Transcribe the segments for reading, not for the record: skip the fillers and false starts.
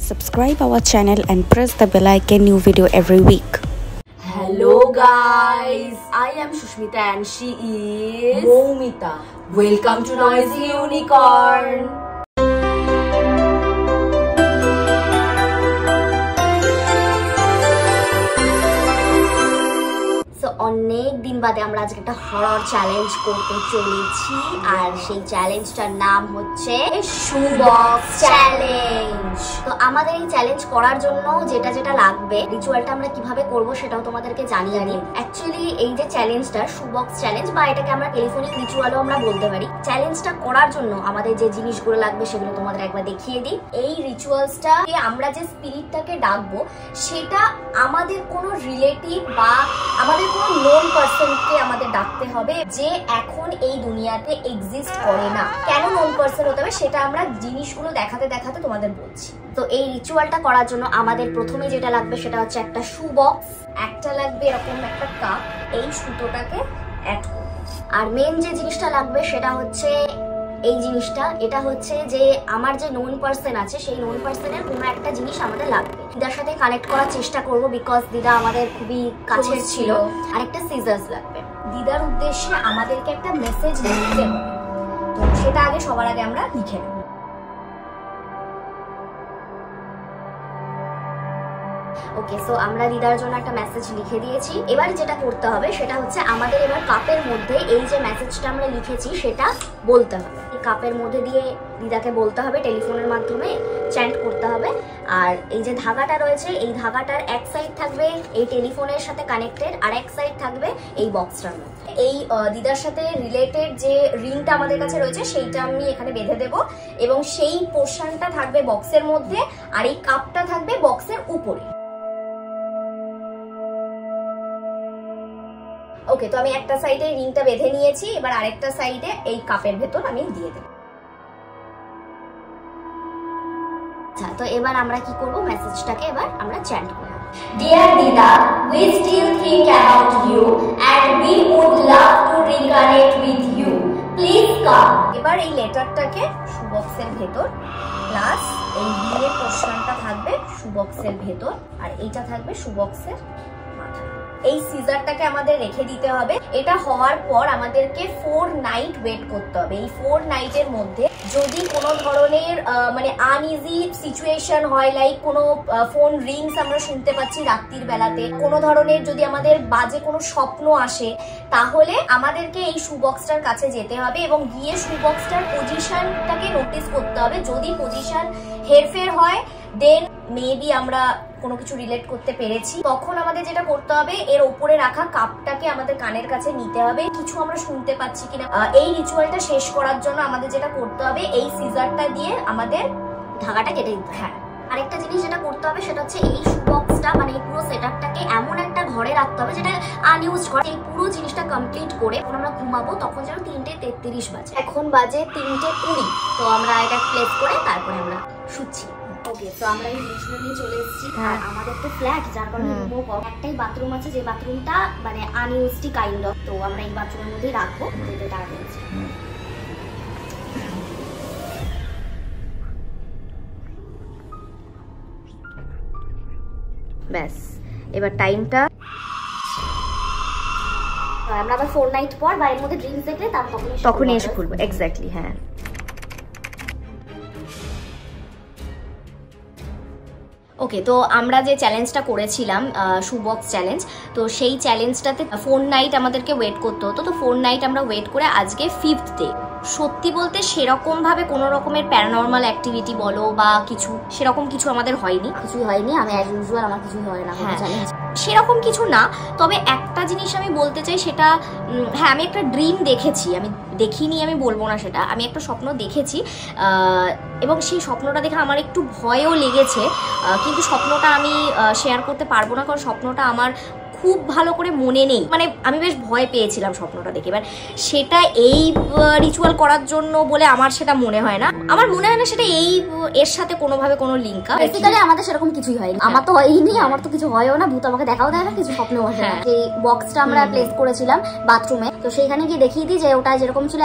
Subscribe our channel and press the bell icon. New video every week. Hello guys, I am Shushmita and she is Moumita. Welcome to Noisy Unicorn. অনেক দিন বাদে আমরা আজকে একটা horror challenge করতে চলেছি আর সেই চ্যালেঞ্জটার নাম হচ্ছে শু বক্স চ্যালেঞ্জ। তো আমাদের এই চ্যালেঞ্জ করার জন্য যেটা যেটা লাগবে, রিচুয়ালটা আমরা কিভাবে করব সেটাও তোমাদেরকে জানিয়ে দিই। অ্যাকচুয়ালি এই যে চ্যালেঞ্জটা শু বক্স চ্যালেঞ্জ বা এটাকে আমরা টেলিফোনিক রিচুয়ালও আমরা বলতে পারি, চ্যালেঞ্জটা করার জন্য আমাদের যে জিনিসগুলো লাগবে সেগুলো তোমাদের একবার দেখিয়ে দিই। এই রিচুয়ালসটা আমরা যে স্পিরিটটাকে ডাকবো সেটা আমাদের কোনো রিলেটিভ বা আমাদের কোনো নোন পারসনকে আমাদের ডাকতে হবে যে এখন এই দুনিয়াতে এক্সিস্ট করে না। কেন নোন পারসন হতে হবে সেটা আমরা জিনিসগুলো দেখাতে দেখাতে তোমাদের বলছি। তো এই রিচুয়ালটা করার জন্য আমাদের প্রথমে যেটা লাগবে সেটা হচ্ছে একটা শু বক্স, একটা লাগবে এরকম একটা কাপ, এই সুতোটাকে অ্যাড করব। আর মেন যে জিনিসটা লাগবে সেটা হচ্ছে এই জিনিসটা, এটা হচ্ছে যে আমার যে নোন পারসন আছে সেই নোন পারসনের কোনো একটা জিনিস আমাদের লাগবে। দিদার সাথে কানেক্ট করার চেষ্টা করব বিকজ দিদা আমাদের খুবই কাছের ছিল। আর একটা সিজার্স লাগবে। দিদার উদ্দেশ্যে আমাদেরকে একটা মেসেজ লিখতে হবে, তো সেটা আগে সবার আগে আমরা লিখে নেব। ওকে, সো আমরা দিদার জন্য একটা মেসেজ লিখে দিয়েছি। এবার যেটা করতে হবে সেটা হচ্ছে আমাদের এবার কাপের মধ্যে এই যে মেসেজটা আমরা লিখেছি সেটা বলতে হবে। এই কাপের মধ্যে দিয়ে দিদাকে বলতে হবে, টেলিফোনের মাধ্যমে চ্যান্ট করতে হবে। আর এই যে ধাগাটা রয়েছে এই ধাগাটার এক সাইড থাকবে এই টেলিফোনের সাথে কানেক্টেড, আর এক সাইড থাকবে এই বক্সটার মধ্যে। এই দিদার সাথে রিলেটেড যে রিংটা আমাদের কাছে রয়েছে সেইটা আমি এখানে বেঁধে দেব এবং সেই পোর্শনটা থাকবে বক্সের মধ্যে আর এই কাপটা থাকবে বক্সের উপরে। ওকে, তো আমি একটা সাইডে রিংটা বেঁধে নিয়েছি, এবার আরেকটা সাইডে এই কাপের ভেতর আমি দিয়ে দেব। আচ্ছা, তো এবার আমরা কি করব, মেসেজটাকে এবার আমরা চ্যান্ট করব। Dear Dida, we still think about you and we would love to reconnect with you. Please come. এবার এই লেটারটাকে শু বক্সের ভেতর প্লাস এই বিয়ের পোর্শনটা থাকবে শু বক্সের ভেতর আর এইটা থাকবে শু বক্সের মাথা। এই সিজারটাকে আমাদের রেখে দিতে হবে। এটা হওয়ার পর আমাদেরকে 4 নাইট ওয়েট করতে হবে। এই 4 নাইটের মধ্যে যদি কোনো ধরনের মানে আনইজি সিচুয়েশন হয়, লাইক কোনো ফোন রিংস আমরা শুনতে পাচ্ছি রাত্রির বেলাতে, কোনো ধরনের যদি আমাদের বাজে কোনো স্বপ্ন আসে, তাহলে আমাদেরকে এই শু বক্সটার কাছে যেতে হবে এবং গিয়ে শু বক্সটার পজিশনটাকে নোটিস করতে হবে। যদি পজিশন হেরফের হয় দেন মেবি আমরা কোনো কিছু রিলেট করতে পেরেছি। তখন আমাদের যেটা করতে হবে, এর ওপরে রাখা কাপটাকে আমাদের কানের কাছে নিতে হবে, কিছু আমরা শুনতে পাচ্ছি কিনা। এই রিচুয়ালটা শেষ করার জন্য আমাদের যেটা করতে হবে, এই সিজারটা দিয়ে আমাদের ধাগাটা কেটে দিতে হবে। হ্যাঁ, আরেকটা জিনিস যেটা করতে হবে সেটা হচ্ছে এই শু বক্সটা মানে এই পুরো সেটআপটাকে এমন একটা ঘরে রাখতে হবে যেটা আনইউজড ঘর। এই পুরো জিনিসটা কমপ্লিট করে যখন আমরা ঘুমাবো তখন যেন 3:33 বাজে। এখন বাজে 3:20। তো আমরা এটা প্লেস করে তারপরে আমরা শুচ্ছি। ওকে, তো আমরা এই জিনিসগুলো নিয়ে চলে এসেছি। আর আমাদের তো ফ্ল্যাট, যার কারণে একটাই বাথরুম আছে যে বাথরুমটা মানে আনইউজড কাইন্ড অফ। তো আমরা এই বাথরুমের মধ্যেই রাখবো। এটা আছে ব্যাস। এবার টাইমটা আমরা আবার 4 নাইট পর বা এর মধ্যে ড্রিমস দেখলে তখনই এসে খুলবো। এক্স্যাক্টলি, হ্যাঁ। ওকে, তো আমরা যে চ্যালেঞ্জটা করেছিলাম শু বক্স চ্যালেঞ্জ, তো সেই চ্যালেঞ্জটাতে 4 নাইট আমাদেরকে ওয়েট করতে হতো। তো 4 নাইট আমরা ওয়েট করে আজকে 5th ডে। সত্যি বলতে সেরকম ভাবে কোনো রকমের প্যারানর্মাল অ্যাক্টিভিটি বলো বা কিছু সেরকম কিছু আমাদের হয়নি, কিছুই হয়নি। আমি অ্যাজ ইউজুয়াল আমার কিছুই হয় না, সেরকম কিছু না। তবে একটা জিনিস আমি বলতে চাই, সেটা হ্যাঁ, আমি একটা ড্রিম দেখেছি। আমি দেখিনি আমি বলবো না সেটা, আমি একটা স্বপ্ন দেখেছি এবং সেই স্বপ্নটা দেখে আমার একটু ভয়ও লেগেছে, কিন্তু স্বপ্নটা আমি শেয়ার করতে পারবো না কারণ স্বপ্নটা আমার খুব ভালো করে মনে নেই। মানে আমি বেশ ভয় পেয়েছিলাম স্বপ্নটা দেখে। এবার সেটা এই রিচুয়াল করার জন্য বলে আমার সেটা মনে হয় না, আমার মনে হয় না সেটা এই এর সাথে কোনোভাবে কোনো লিঙ্ক। বেসিক্যালি আমাদের সেরকম কিছুই হয়নি, আমার তো হয়নি, আমার তো কিছু হয়ও না, ভূত আমাকে দেখাও দেয় না, কিছু স্বপ্নও হয় না। এই বক্সটা আমরা প্লেস করেছিলাম বাথরুমে, তো সেইখানে গিয়ে দেখিয়ে দিই যে ওটা যেরকম ছিল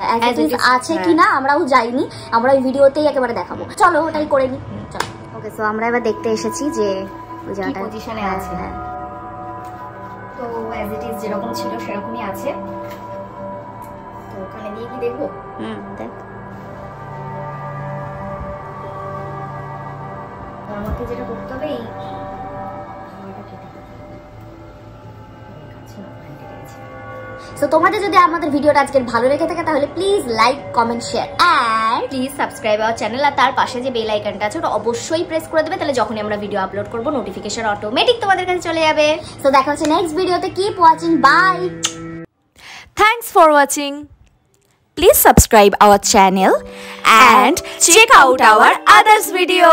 আছে কিনা। আমরাও যাইনি, আমরা ওই ভিডিওতেই একেবারে দেখাবো। চলো ওটাই করে নি, চলো। ওকে, সো আমরা এবার দেখতে এসেছি যে ওই জায়গাটা কি পজিশনে আছে। তো অ্যাজ ইট ইজ যেরকম ছিল সেরকমই আছে। তো ওখানে দিয়ে কি দেখবো? দেখ। তো আমাকে যেটা করতে হবে এই সো তোমাদের যদি আমাদের ভিডিওটা আজকের ভালো লেগে থাকে তাহলে please like, comment, share and please subscribe our channel. আর তার পাশে যে বেল আইকনটা আছে ওটা অবশ্যই প্রেস করে দেবে, তাহলে যখনই আমরা ভিডিও আপলোড করব নোটিফিকেশন অটোমেটিক তোমাদের কাছে চলে যাবে। সো দেখা হচ্ছে নেক্সট ভিডিওতে। Keep watching, bye. Thanks for watching. Please subscribe our channel and check out our others video.